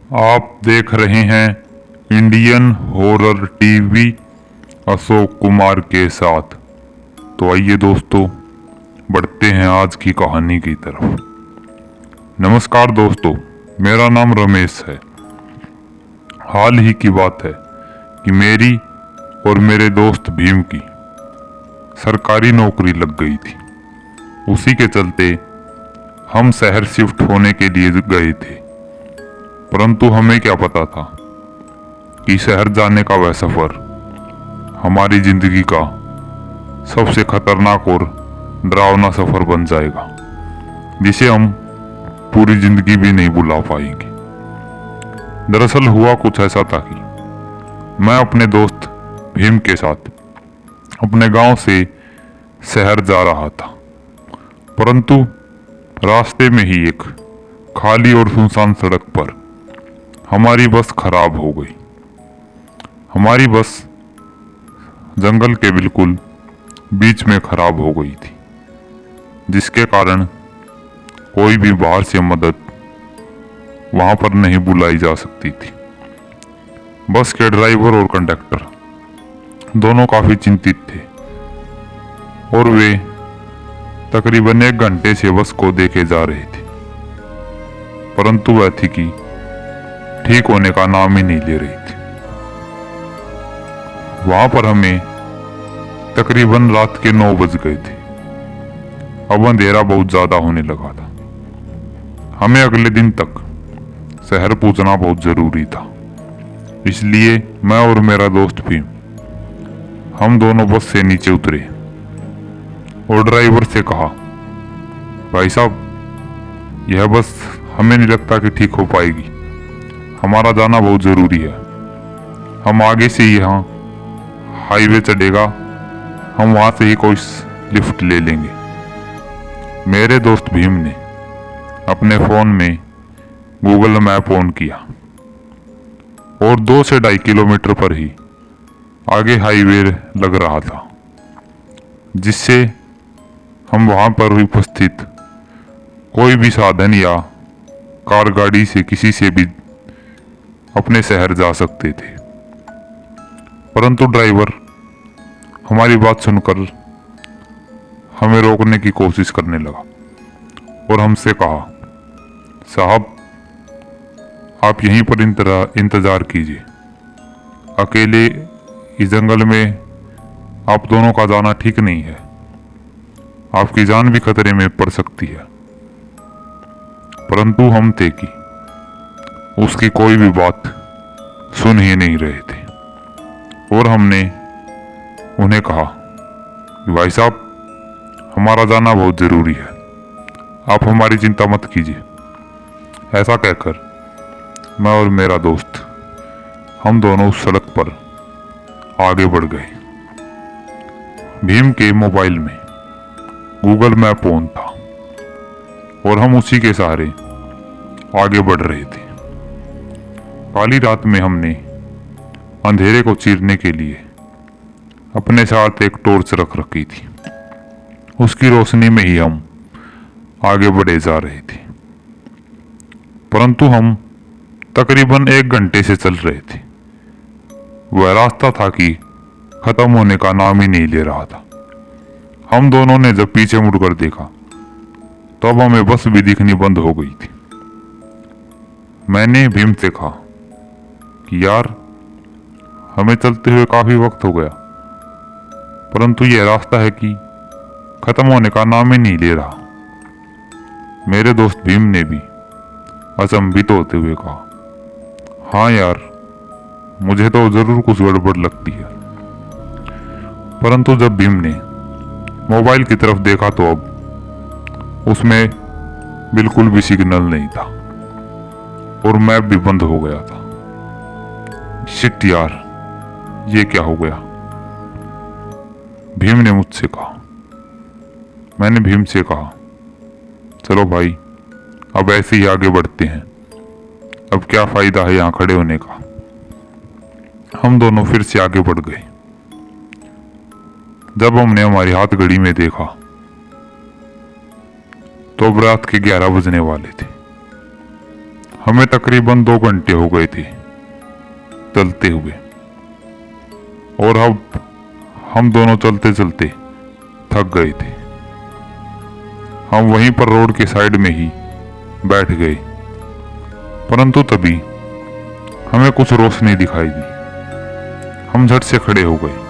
आप देख रहे हैं Indian horror TV Ashok Kumar के साथ। तो आइए दोस्तों, बढ़ते हैं आज की कहानी की तरफ। नमस्कार दोस्तों, मेरा नाम रमेश है। हाल ही की बात है कि मेरी और मेरे दोस्त भीम की सरकारी नौकरी लग गई थी। उसी के चलते हम शहर शिफ्ट होने के लिए गए थे, परंतु हमें क्या पता था कि शहर जाने का वह सफर हमारी जिंदगी का सबसे खतरनाक और डरावना सफर बन जाएगा, जिसे हम पूरी जिंदगी भी नहीं भुला पाएंगे। दरअसल हुआ कुछ ऐसा था कि मैं अपने दोस्त भीम के साथ अपने गांव से शहर जा रहा था, परंतु रास्ते में ही एक खाली और सुनसान सड़क पर हमारी बस खराब हो गई। हमारी बस जंगल के बिल्कुल बीच में खराब हो गई थी, जिसके कारण कोई भी बाहर से मदद वहां पर नहीं बुलाई जा सकती थी। बस के ड्राइवर और कंडक्टर दोनों काफी चिंतित थे और वे तकरीबन 1 घंटे से बस को देखे जा रहे थे, परंतु वह थी कि ठीक होने का नाम ही नहीं ले रही थी। वहां पर हमें तकरीबन रात के 9 बज गए थे। अब अंधेरा बहुत ज्यादा होने लगा था। हमें अगले दिन तक शहर पहुंचना बहुत जरूरी था, इसलिए मैं और मेरा दोस्त भी हम दोनों बस से नीचे उतरे और ड्राइवर से कहा, भाई साहब, यह बस हमें नहीं लगता कि ठीक हो पाएगी। हमारा जाना बहुत जरूरी है। हम आगे से यहाँ हाईवे चढ़ेगा, हम वहां से ही कोई लिफ्ट ले लेंगे। मेरे दोस्त भीम ने अपने फोन में गूगल मैप ऑन किया और 2 से 2.5 किलोमीटर पर ही आगे हाईवे लग रहा था, जिससे हम वहां पर उपस्थित कोई भी साधन या कार गाड़ी से किसी से भी अपने शहर जा सकते थे। परंतु ड्राइवर हमारी बात सुनकर हमें रोकने की कोशिश करने लगा और हमसे कहा, साहब, आप यहीं पर इंतजार कीजिए। अकेले इस जंगल में आप दोनों का जाना ठीक नहीं है। आपकी जान भी खतरे में पड़ सकती है। परंतु हम थे कि उसकी कोई भी बात सुन ही नहीं रहे थे और हमने उन्हें कहा, भाई साहब, हमारा जाना बहुत जरूरी है, आप हमारी चिंता मत कीजिए। ऐसा कहकर मैं और मेरा दोस्त हम दोनों उस सड़क पर आगे बढ़ गए। भीम के मोबाइल में गूगल मैप ऑन था और हम उसी के सहारे आगे बढ़ रहे थे। काली रात में हमने अंधेरे को चीरने के लिए अपने साथ एक टॉर्च रख रखी थी। उसकी रोशनी में ही हम आगे बढ़े जा रहे थे, परंतु हम तकरीबन 1 घंटे से चल रहे थे। वह रास्ता था कि खत्म होने का नाम ही नहीं ले रहा था। हम दोनों ने जब पीछे मुड़कर देखा तब हमें बस भी दिखनी बंद हो गई थी। मैंने भीम से कहा कि यार, हमें चलते हुए काफी वक्त हो गया, परंतु यह रास्ता है कि खत्म होने का नाम ही नहीं ले रहा। मेरे दोस्त भीम ने भी अचंभित होते हुए कहा, हाँ यार, मुझे तो जरूर कुछ गड़बड़ लगती है। परंतु जब भीम ने मोबाइल की तरफ देखा तो अब उसमें बिल्कुल भी सिग्नल नहीं था और मैप भी बंद हो गया था। शिट यार, ये क्या हो गया? भीम ने मुझसे कहा। मैंने भीम से कहा, चलो भाई, अब ऐसे ही आगे बढ़ते हैं। अब क्या फायदा है यहाँ खड़े होने का। हम दोनों फिर से आगे बढ़ गए। जब हमने हमारी हाथ घड़ी में देखा तो अब रात के 11 बजने वाले थे। हमें तकरीबन 2 घंटे हो गए थे चलते हुए, और अब हम दोनों चलते चलते थक गए थे। हम वहीं पर रोड के साइड में ही बैठ गए, परंतु तभी हमें कुछ रोशनी दिखाई दी। हम झट से खड़े हो गए।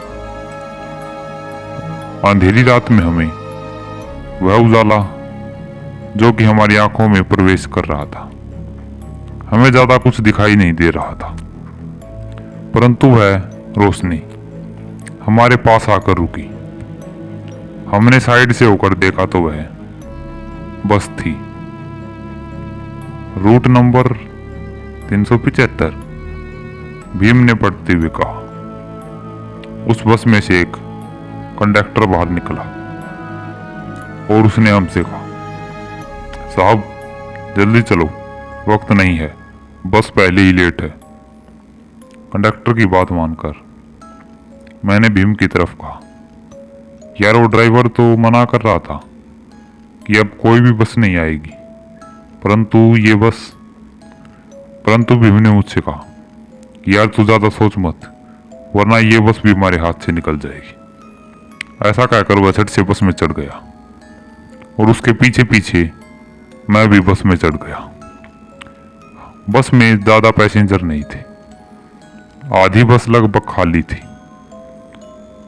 अंधेरी रात में हमें वह उजाला जो कि हमारी आंखों में प्रवेश कर रहा था, हमें ज्यादा कुछ दिखाई नहीं दे रहा था, परंतु वह रोशनी हमारे पास आकर रुकी। हमने साइड से होकर देखा तो वह बस थी। रूट नंबर 375, भीम ने पढ़ते हुए कहा। उस बस में से एक कंडक्टर बाहर निकला और उसने हमसे कहा, साहब जल्दी चलो, वक्त नहीं है, बस पहले ही लेट है। कंडक्टर की बात मानकर मैंने भीम की तरफ कहा, यार वो ड्राइवर तो मना कर रहा था कि अब कोई भी बस नहीं आएगी, परंतु भीम ने मुझसे कहा कि यार तू ज्यादा सोच मत, वरना ये बस भी हमारे हाथ से निकल जाएगी। ऐसा कहकर वह झट से बस में चढ़ गया और उसके पीछे पीछे मैं भी बस में चढ़ गया। बस में ज्यादा पैसेंजर नहीं थे, आधी बस लगभग खाली थी।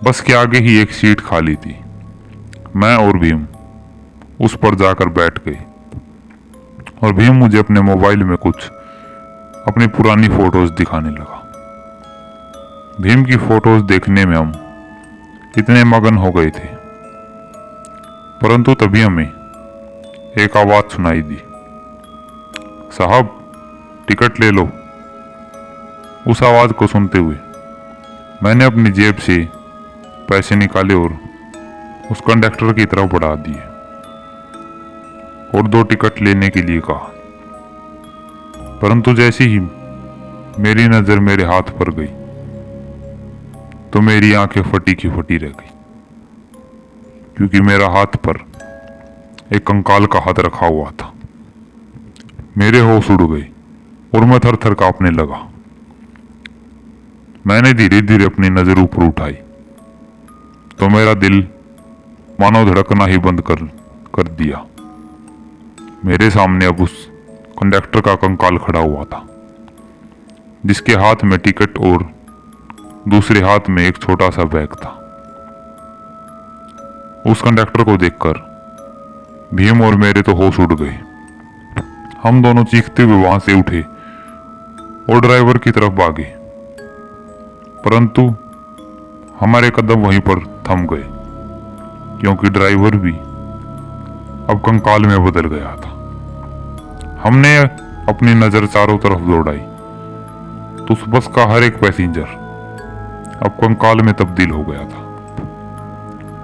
बस के आगे ही एक सीट खाली थी। मैं और भीम उस पर जाकर बैठ गए और भीम मुझे अपने मोबाइल में कुछ अपनी पुरानी फोटोज दिखाने लगा। भीम की फोटोज देखने में हम इतने मगन हो गए थे, परंतु तभी हमें एक आवाज सुनाई दी, साहब टिकट ले लो। उस आवाज को सुनते हुए मैंने अपनी जेब से पैसे निकाले और उस कंडक्टर की तरफ बढ़ा दिए और 2 टिकट लेने के लिए कहा। परंतु जैसे ही मेरी नजर मेरे हाथ पर गई तो मेरी आंखें फटी की फटी रह गई, क्योंकि मेरा हाथ पर एक कंकाल का हाथ रखा हुआ था। मेरे होश उड़ गए और मैं थर थर कांपने लगा। मैंने धीरे धीरे अपनी नजर ऊपर उठाई तो मेरा दिल मानो धड़कना ही बंद कर दिया। मेरे सामने अब उस कंडक्टर का कंकाल खड़ा हुआ था, जिसके हाथ में टिकट और दूसरे हाथ में एक छोटा सा बैग था। उस कंडक्टर को देखकर भीम और मेरे तो होश उड़ गए। हम दोनों चीखते हुए वहां से उठे और ड्राइवर की तरफ भागे, परंतु हमारे कदम वहीं पर थम गए, क्योंकि ड्राइवर भी अब कंकाल में बदल गया था। हमने अपनी नजर चारों तरफ दौड़ाई तो उस बस का हर एक पैसेंजर अब कंकाल में तब्दील हो गया था,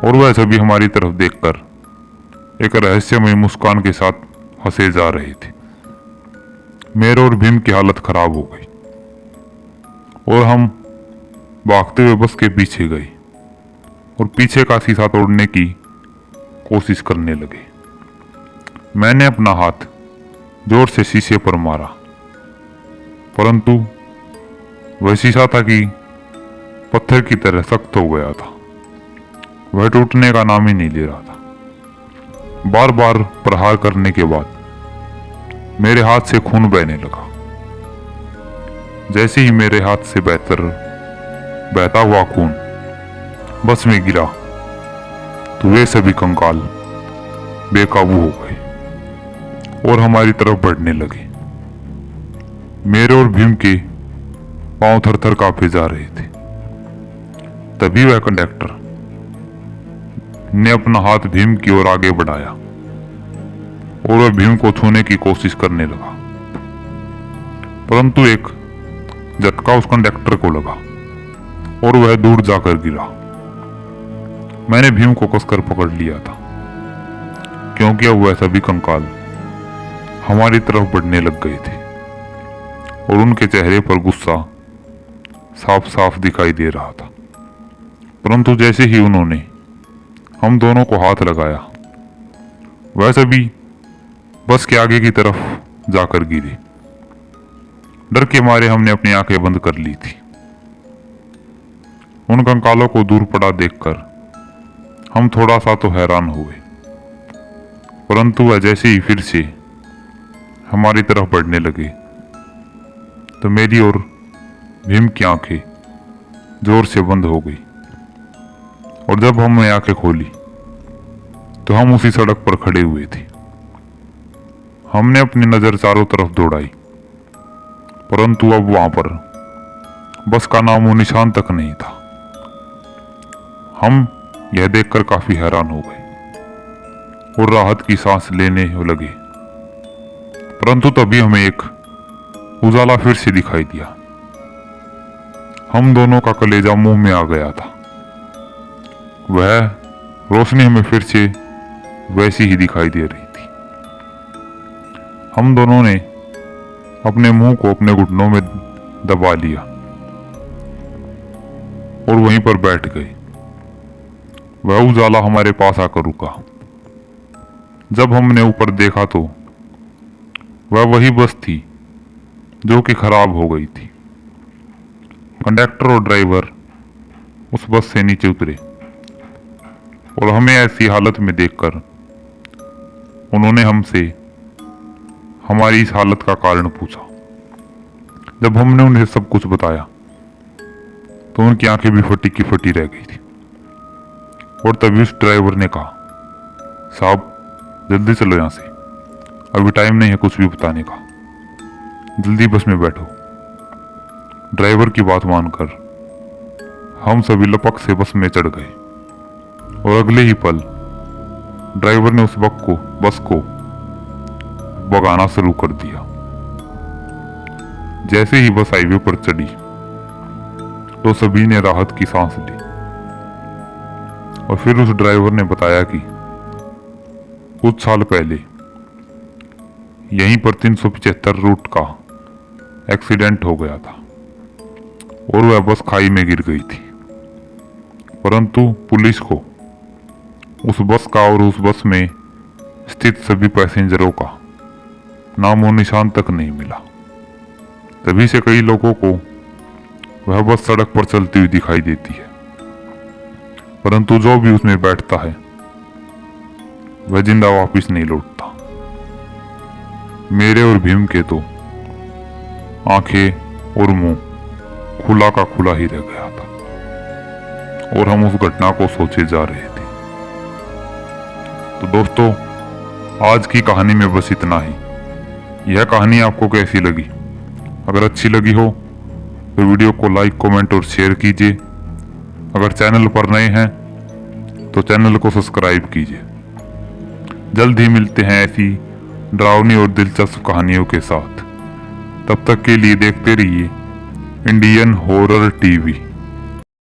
और वह सभी हमारी तरफ देखकर एक रहस्यमय मुस्कान के साथ हंसे जा रहे थे। मेरे और भीम की हालत खराब हो गई और हम भागते हुए बस के पीछे गए और पीछे का शीशा तोड़ने की कोशिश करने लगे। मैंने अपना हाथ जोर से शीशे पर मारा, परंतु वह शीशा था कि पत्थर की तरह सख्त हो गया था। वह टूटने का नाम ही नहीं ले रहा था। बार बार प्रहार करने के बाद मेरे हाथ से खून बहने लगा। जैसे ही मेरे हाथ से बहता हुआ खून बस में गिरा तो वे सभी कंकाल बेकाबू हो गए और हमारी तरफ बढ़ने लगे। मेरे और भीम के पांव थर थर कांपे जा रहे थे। तभी वह कंडक्टर ने अपना हाथ भीम की ओर आगे बढ़ाया और वह भीम को छूने की कोशिश करने लगा, परंतु एक झटका उस कंडक्टर को लगा और वह दूर जाकर गिरा। मैंने भीम को कसकर पकड़ लिया था, क्योंकि अब वह सभी कंकाल हमारी तरफ बढ़ने लग गए थे और उनके चेहरे पर गुस्सा साफ साफ दिखाई दे रहा था। परंतु जैसे ही उन्होंने हम दोनों को हाथ लगाया, वह सभी बस के आगे की तरफ जाकर गिरे डर के मारे हमने अपनी आंखें बंद कर ली थी। उन कंकालों को दूर पड़ा देखकर हम थोड़ा सा तो हैरान हुए, परंतु वह जैसे ही फिर से हमारी तरफ बढ़ने लगे तो मेरी और भीम की आंखें जोर से बंद हो गई, और जब हमने आंखें खोली तो हम उसी सड़क पर खड़े हुए थे। हमने अपनी नजर चारों तरफ दौड़ाई, परंतु अब वहां पर बस का नामो निशान तक नहीं था। हम यह देखकर काफी हैरान हो गए और राहत की सांस लेने लगे, परंतु तभी हमें एक उजाला फिर से दिखाई दिया। हम दोनों का कलेजा मुंह में आ गया था। वह रोशनी हमें फिर से वैसी ही दिखाई दे रही थी। हम दोनों ने अपने मुंह को अपने घुटनों में दबा लिया और वहीं पर बैठ गए। वह उजाला हमारे पास आकर रुका। जब हमने ऊपर देखा तो वह वही बस थी जो कि खराब हो गई थी। कंडक्टर और ड्राइवर उस बस से नीचे उतरे और हमें ऐसी हालत में देखकर उन्होंने हमसे हमारी इस हालत का कारण पूछा। जब हमने उन्हें सब कुछ बताया तो उनकी आंखें भी फटी की फटी रह गई थी। और तभी उस ड्राइवर ने कहा, साहब जल्दी चलो यहां से, अभी टाइम नहीं है कुछ भी बताने का, जल्दी बस में बैठो। ड्राइवर की बात मानकर हम सभी लपक से बस में चढ़ गए और अगले ही पल ड्राइवर ने उस बस को भगाना शुरू कर दिया। जैसे ही बस हाईवे पर चढ़ी तो सभी ने राहत की सांस ली और फिर उस ड्राइवर ने बताया कि कुछ साल पहले यहीं पर 375 रूट का एक्सीडेंट हो गया था और वह बस खाई में गिर गई थी, परंतु पुलिस को उस बस का और उस बस में स्थित सभी पैसेंजरों का नामो निशान तक नहीं मिला। तभी से कई लोगों को वह बस सड़क पर चलती हुई दिखाई देती है, परंतु जो भी उसमें बैठता है वह जिंदा वापिस नहीं लौटता। मेरे और भीम के तो आंखें और मुंह खुला का खुला ही रह गया था और हम उस घटना को सोचे जा रहे थे। तो दोस्तों, आज की कहानी में बस इतना ही। यह कहानी आपको कैसी लगी? अगर अच्छी लगी हो तो वीडियो को लाइक, कमेंट और शेयर कीजिए। अगर चैनल पर नए हैं तो चैनल को सब्सक्राइब कीजिए। जल्द ही मिलते हैं ऐसी डरावनी और दिलचस्प कहानियों के साथ। तब तक के लिए देखते रहिए इंडियन हॉरर टीवी।